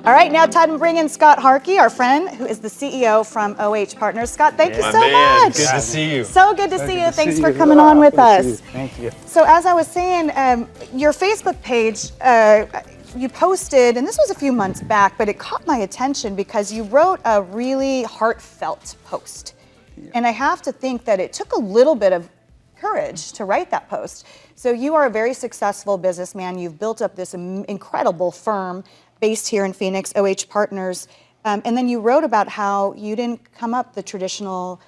All right, now time to bring in Scott Harkey, our friend, who is the CEO from OH Partners. Scott, thank you so much. Good to see you. So good to see you. Thanks for coming on with us. Thank you. So as I was saying, your Facebook page, you posted, and this was a few months back, but it caught my attention because you wrote a really heartfelt post. Yeah. And I have to think that it took a little bit of courage to write that post. So you are a very successful businessman. You've built up this incredible firm based here in Phoenix, OH Partners. And then you wrote about how you didn't come up the traditional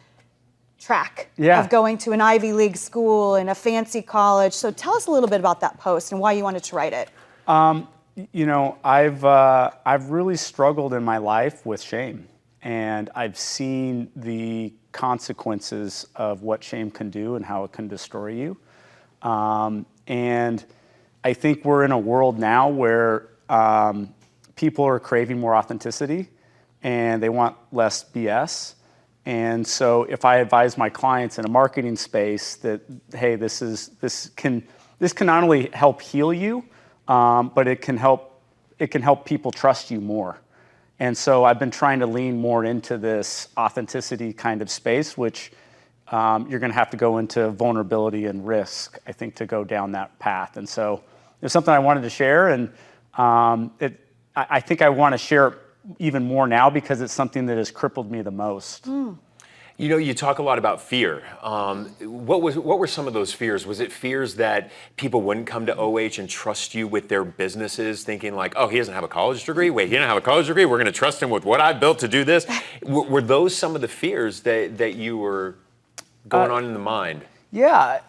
track of going to an Ivy League school and a fancy college. So tell us a little bit about that post and why you wanted to write it. You know, I've really struggled in my life with shame, and I've seen the consequences of what shame can do and how it can destroy you. And I think we're in a world now where people are craving more authenticity and they want less BS. And so if I advise my clients in a marketing space that, hey, this can not only help heal you, but it can help people trust you more. And so I've been trying to lean more into this authenticity kind of space, which you're going to have to go into vulnerability and risk, I think, to go down that path. And so it's something I wanted to share, and I think I want to share it even more now because it's something that has crippled me the most. You know, you talk a lot about fear. What were some of those fears? Was it fears that people wouldn't come to OH and trust you with their businesses, thinking like, oh, he doesn't have a college degree? Wait, he doesn't have a college degree? We're going to trust him with what I built to do this? Were those some of the fears that you were going on in the mind? Yeah,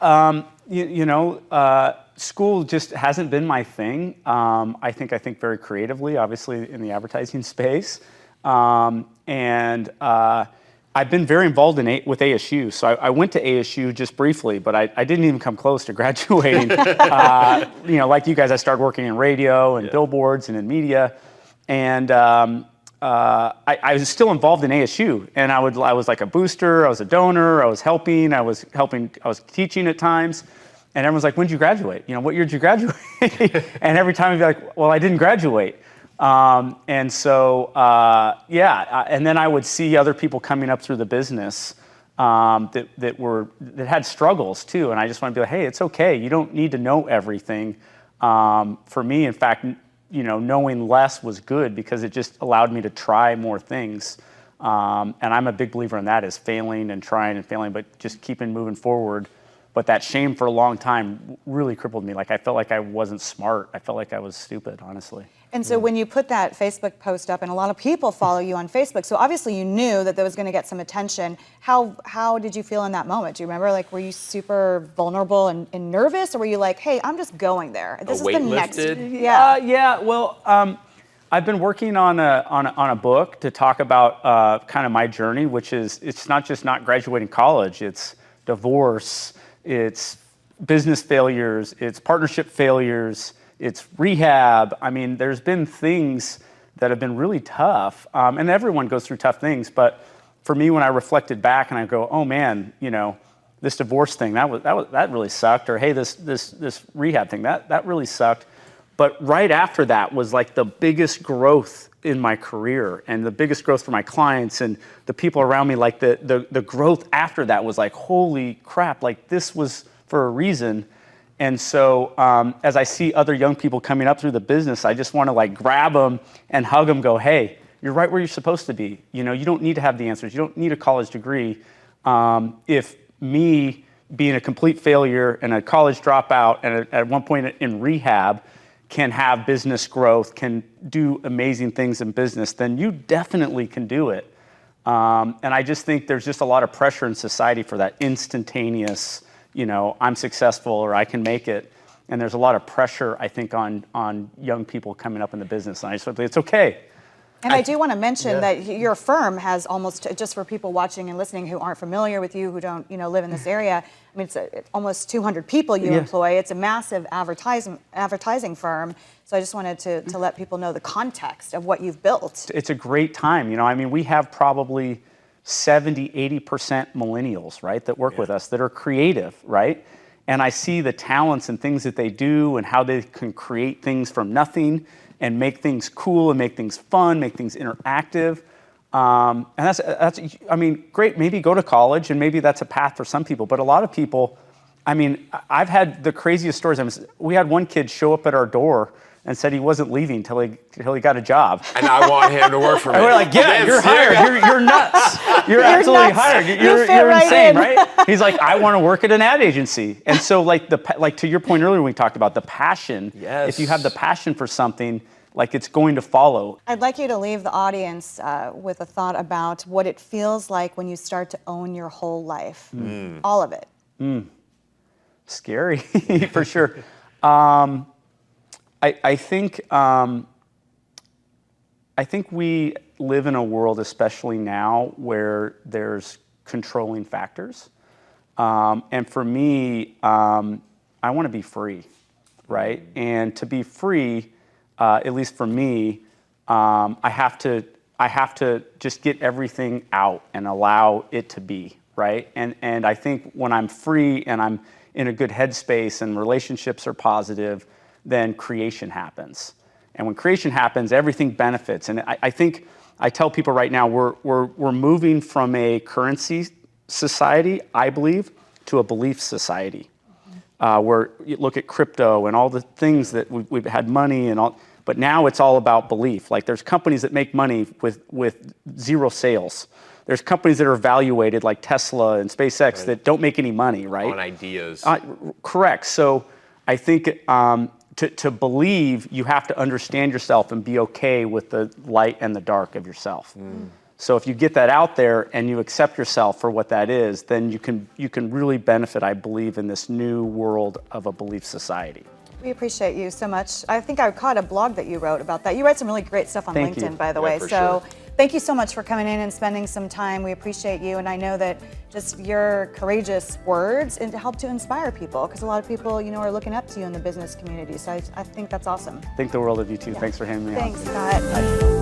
school just hasn't been my thing. I think very creatively, obviously in the advertising space. I've been very involved with ASU. So I went to ASU just briefly, but I didn't even come close to graduating. Like you guys, I started working in radio and billboards and in media. And I was still involved in ASU. And I was like a booster, I was a donor, I was helping, I was teaching at times. And everyone's like, when did you graduate? What year did you graduate? And every time I'd be like, well, I didn't graduate. And then I would see other people coming up through the business that had struggles too, and I just want to be like, hey, it's okay. You don't need to know everything. For me, in fact, knowing less was good because it just allowed me to try more things. And I'm a big believer in that, is failing and trying and failing, but just keeping moving forward. But that shame for a long time really crippled me. Like I felt like I wasn't smart. I felt like I was stupid, honestly. And so when you put that Facebook post up, and a lot of people follow you on Facebook, so obviously you knew that was going to get some attention. How did you feel in that moment? Do you remember? Like, were you super vulnerable and nervous, or were you like, hey, I'm just going there? This is the next. Well, I've been working on a book to talk about kind of my journey, which is, it's not just not graduating college, it's divorce, it's business failures, it's partnership failures, it's rehab. I mean, there's been things that have been really tough, and everyone goes through tough things. But for me, when I reflected back and I go, oh man, this divorce thing, that really sucked, or hey, this rehab thing, that really sucked. But right after that was like the biggest growth in my career and the biggest growth for my clients and the people around me. Like the growth after that was like, holy crap, like this was for a reason. And so as I see other young people coming up through the business, I just want to like grab them and hug them, go, hey, you're right where you're supposed to be. You don't need to have the answers. You don't need a college degree. If me being a complete failure and a college dropout and at one point in rehab can have business growth, can do amazing things in business, then you definitely can do it. And I just think there's just a lot of pressure in society for that instantaneous, I'm successful or I can make it. And there's a lot of pressure, I think, on young people coming up in the business. And I just think it's okay. And I do want to mention that your firm has almost, just for people watching and listening who aren't familiar with you, who don't live in this area, I mean, it's almost 200 people you employ. It's a massive advertising firm. So I just wanted to let people know the context of what you've built. It's a great time. I mean, we have probably 70, 80% millennials, right, that work with us that are creative, right? And I see the talents and things that they do and how they can create things from nothing and make things cool and make things fun, make things interactive. And that's, I mean, great, maybe go to college and maybe that's a path for some people, but a lot of people, I mean, I've had the craziest stories. We had one kid show up at our door and said he wasn't leaving till he got a job. And I want him to work for me. And we're like, yeah, you're hired. You're nuts. You're absolutely nuts. hired. You You're fit right insane, in. right? He's like, I want to work at an ad agency. And so like to your point earlier when we talked about the passion, Yes. if you have the passion for something, like it's going to follow. I'd like you to leave the audience with a thought about what it feels like when you start to own your whole life, all of it. Scary, for sure. I think we live in a world, especially now, where there's controlling factors. And for me, I want to be free, right? And to be free, at least for me, I have to just get everything out and allow it to be, right? And I think when I'm free and I'm in a good headspace and relationships are positive, then creation happens. And when creation happens, everything benefits. And I think I tell people right now, we're moving from a currency society, I believe, to a belief society. Where you look at crypto and all the things that we've had money and all, but now it's all about belief. Like there's companies that make money with zero sales. There's companies that are evaluated like Tesla and SpaceX that don't make any money, right? On ideas. Correct. So I think to believe, you have to understand yourself and be okay with the light and the dark of yourself. So if you get that out there and you accept yourself for what that is, then you can really benefit, I believe, in this new world of a belief society. We appreciate you so much. I think I caught a blog that you wrote about that. You write some really great stuff on Thank LinkedIn, you. by the Yeah, way. for So sure. thank you so much for coming in and spending some time. We appreciate you. And I know that just your courageous words and to help to inspire people, because a lot of people, are looking up to you in the business community. So I think that's awesome. Think the world of you too. Thanks for having me on. Thanks, Scott.